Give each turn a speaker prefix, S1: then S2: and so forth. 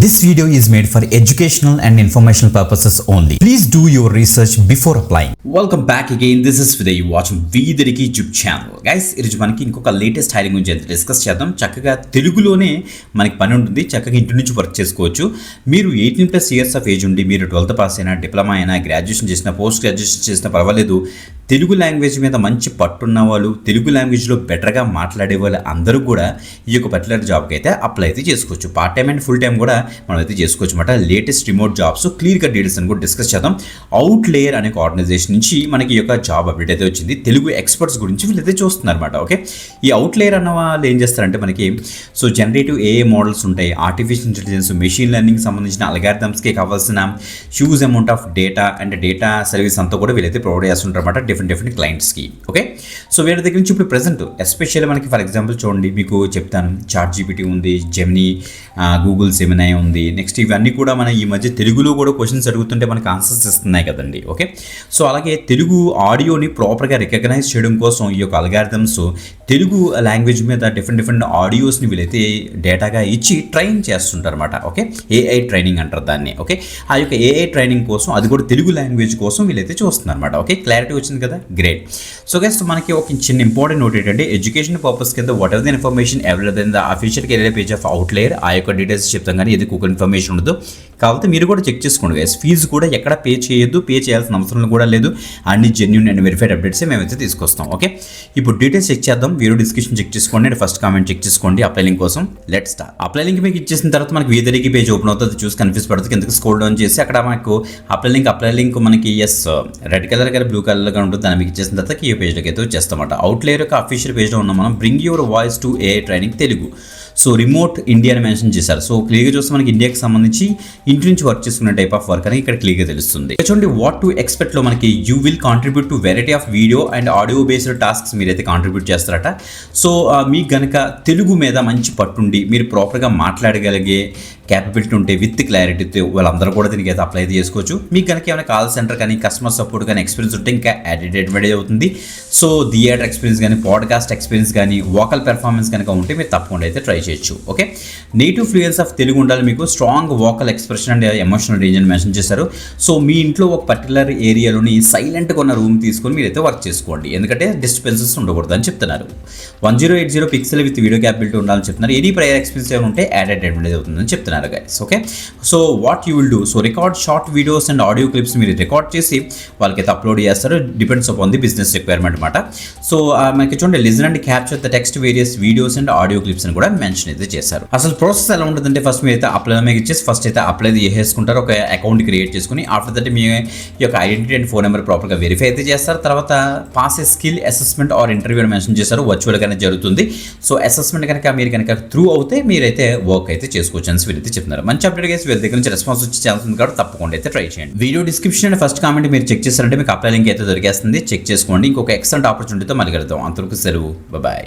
S1: This video is made for educational and informational purposes only. Please do your research before applying. Welcome back again. This is Vidya. You watching Vidriki YouTube channel. Guys, ఈరోజు మనకి ఇంకొక latest hiring గురించి discuss చేద్దాం. చక్కగా తెలుగులోనే మనకి పని ఉంటుంది. చక్కగా ఇంటి నుంచి వర్క్ చేసుకోవచ్చు. మీరు 18+ years ఆఫ్ ఏజ్ ఉండి మీరు 12th పాస్ అయినా, డిప్లొమా అయినా, గ్రాడ్యుయేషన్ చేసినా, పోస్ట్ గ్రాడ్యుయేషన్ చేసినా పర్వాలేదు. తెలుగు లాంగ్వేజ్ మీద మంచి పట్టున్న వాళ్ళు, తెలుగు లాంగ్వేజ్లో బెటర్గా మాట్లాడే వాళ్ళు అందరూ కూడా ఈ యొక్క పర్టికులర్ జాబ్కి అయితే అప్లై అయితే చేసుకోవచ్చు. Part time and full time కూడా మనం అయితే చేసుకోవచ్చు అనమాట. లేటెస్ట్ రిమోట్ జాబ్స్ క్లియర్గా డీటెయిల్స్ అని కూడా డిస్కస్ చేద్దాం. అవుట్లేయర్ అనే ఆర్గనైజేషన్ నుంచి మనకి ఈ యొక్క జాబ్ అప్డేట్ అయితే వచ్చింది. తెలుగు ఎక్స్పర్ట్స్ గురించి వీళ్ళైతే చూస్తున్నారు అనమాట. ఓకే, ఈ అవుట్లేయర్ అన్న వాళ్ళు ఏం చేస్తారంటే మనకి జనరేటివ్ ఏఐ మోడల్స్ ఉంటాయి, ఆర్టిఫిషియల్ ఇంటెలిజెన్స్, మెషిన్ లెర్నింగ్ సంబంధించిన అల్గారిథమ్స్కి కావాల్సిన huge amount of data and data service అంతా కూడా వీళ్ళైతే ప్రొవైడ్ చేస్తుంటారు అనమాట డిఫరెంట్ క్లయింట్స్కి. ఓకే, సో వీళ్ళ దగ్గర నుంచి ఇప్పుడు ప్రెజెంట్ ఎస్పెషల్లీ మనకి ఫర్ ఎగ్జాంపుల్ చూడండి, మీకు చెప్తాను, చాట్ జీపీటీ ఉంది, జెమినీ, గూగుల్ జెమినీ ఉంది. నెక్స్ట్ ఇవన్నీ కూడా మన ఈ మధ్య తెలుగులో కూడా క్వశ్చన్స్ అడుగుతుంటే మనకి ఆన్సర్స్ ఇస్తున్నాయి కదండి. ఓకే, సో అలాగే తెలుగు ఆడియోని ప్రాపర్గా రికగ్నైజ్ చేయడం కోసం ఈ యొక్క అల్గారిథమ్స్ తెలుగు లాంగ్వేజ్ మీద డిఫరెంట్ ఆడియోస్ని వీళ్ళైతే డేటాగా ఇచ్చి ట్రైన్ చేస్తుంటారు అనమాట. ఓకే, ఏఐ ట్రైనింగ్ అంటారు దాన్ని. ఓకే, ఆ యొక్క ఏఐ ట్రైనింగ్ కోసం అది కూడా తెలుగు లాంగ్వేజ్ కోసం వీళ్ళైతే చూస్తున్నారు అనమాట. ఓకే, క్లారిటీ వచ్చింది కదా, గ్రేట్. సో గైస్, మనకి ఒక చిన్న ఇంపార్టెంట్ నోట్ ఏంటంటే ఎడ్యుకేషన్ పర్పస్ కింద what ever the information available in the official career page of outlier, ఆ యొక్క డీటెయిల్స్ చెప్తాం కానీ ఇది ఒక ఇన్ఫర్మేషన్ ఉండదు. కాబట్టి మీరు కూడా చెక్ చేసుకోండి గైస్. ఫీజు కూడా ఎక్కడ పే చేయొద్దు, పే చేయాల్సిన అవసరం కూడా లేదు. అన్ని జెన్యూన్ అండ్ వెరిఫైడ్ అప్డేట్స్ మేమైతే తీసుకొస్తాం. ఓకే, ఇప్పుడు డీటెయిల్స్ చెక్ చేద్దాం. వీడియో డిస్క్రిప్షన్ చెక్ చేసుకోండి అండ్ ఫస్ట్ కామెంట్ చెక్ చేసుకోండి. అప్లై లింక్ కోసం లెట్స్ స్టార్ట్. అప్లై లింక్ మీకు ఇచ్చేసిన తర్వాత మనకి వీదరికి పేజ్ ఓపెన్ అవుతుంది. చూసి కన్ఫ్యూజ్ పడుతుంది, కిందకి స్క్రోల్ డౌన్ చేసి అక్కడ మనకు అప్లై లింక్ మనకి రెడ్ కలర్ కానీ బ్లూ కలర్గా ఉంటుంది. దాన్ని మీకు ఇచ్చేసిన తర్వాత ఈ పేజ్లోకి అయితే వచ్చేస్తామన్నమాట. అవుట్లేయర్ యొక్క అఫీషియల్ పేజ్లో ఉన్నాం మనం. Bring your voice to AI training Telugu. So remote India అని మెన్షన్ చేశారు. సో క్లియర్గా చూస్తే మనకి ఇండియాకి సంబంధించి ఇంటి నుంచి వర్క్ చేసుకునే టైప్ ఆఫ్ వర్క్ అని ఇక్కడ క్లియర్గా తెలుస్తుంది. చూడండి, వాట్ టు ఎక్స్పెక్ట్లో మనకి you will contribute to variety of video and audio based tasks మీరైతే కాంట్రిబ్యూట్ చేస్తారట. సో మీకు కనుక తెలుగు మీద మంచి పట్టుండి మీరు ప్రాపర్గా మాట్లాడగలిగే క్యాపబిలిటీ ఉంటే విత్ క్లారిటీతో వాళ్ళందరూ కూడా దీనికి అయితే అప్లై చేసుకోవచ్చు. మీకు కనుక ఏమైనా కాల్ సెంటర్ కానీ కస్టమర్ సపోర్ట్ కానీ ఎక్స్పీరియన్స్ ఉంటే ఇంకా అడ్వాంటేజ్ అవుతుంది. సో థియేటర్ ఎక్స్పీరియన్స్ కానీ, పాడ్కాస్ట్ ఎక్స్పీరియన్స్ కానీ, వోకల్ పెర్ఫార్మెన్స్ కనుక ఉంటే మీరు తప్పకుండా అయితే ట్రై చేయొచ్చు. Okay, native fluency of Telugu ఉండాలి మీకు. Strong vocal expression and emotional reason mention చేశారు. సో మీ ఇంట్లో ఒక పర్టికులర్ ఏరియాలోని సైలెంట్గా ఉన్న రూమ్ తీసుకొని మీరైతే వర్క్ చేసుకోండి, ఎందుకంటే డిస్టర్బెన్సెస్ ఉండకూడదు అని చెప్తున్నారు. 1080 పిక్సెల్ విత్ వీడియో క్యాపబిలిటీ ఉండాలని చెప్తున్నారు. ఎనీ ప్రయర్ ఎక్స్పీరియన్స్ ఏమైనా ఉంటే అడ్వాంటేజ్ అవుతుందని చెప్తున్నారు guys. Okay, so what you will do, so record short videos and audio clips మీరు రికార్డ్ చేసి వాళ్ళకైతే అప్లోడ్ చేస్తారు. Depends upon the business requirement అనమాట. సో మనకి చూడండి, listen and capture the text various videos and audio clips అని కూడా mention అయితే చేశారు. అసలు ప్రాసెస్ ఎలా ఉంటుందంటే ఫస్ట్ మీరు అయితే అప్లై మీకు ఇచ్చేసి ఫస్ట్ అయితే అప్లై చేసేసుకుంటారు. ఒక అకౌంట్ క్రియేట్ చేసుకుని ఆఫ్టర్ దట్ మీ యొక్క ఐడెంటిటీ అండ్ ఫోన్ నెంబర్ ప్రాపర్గా వెరిఫై అయితే చేస్తారు. తర్వాత pass A skill assessment are interview అని మెన్షన్ చేశారు. వర్చువల్గానే జరుగుతుంది. సో అసెస్మెంట్ కనుక మీరు కనుక త్రూ అవుతే మీరైతే వర్క్ అయితే చేసుకోవచ్చు అని వీరైతే చెప్తున్నారు. మంచి అప్డేట్ చేసి వీళ్ళ దగ్గర నుంచి రెస్పాన్స్ వచ్చి ఛాన్స్ ఉంది కాబట్టి తప్పకుండా అయితే ట్రై చేయండి. Video description and first comment మీరు చెక్ చేస్తారంటే మీకు అప్లై లింక్ అయితే దొరికేస్తుంది. చెక్ చేసుకోండి. ఇంకొక ఎక్సలెంట్ ఆపర్చునిటీతో మళ్ళీ కలుద్దాం. అంతవరకు సెలవు, బాయ్.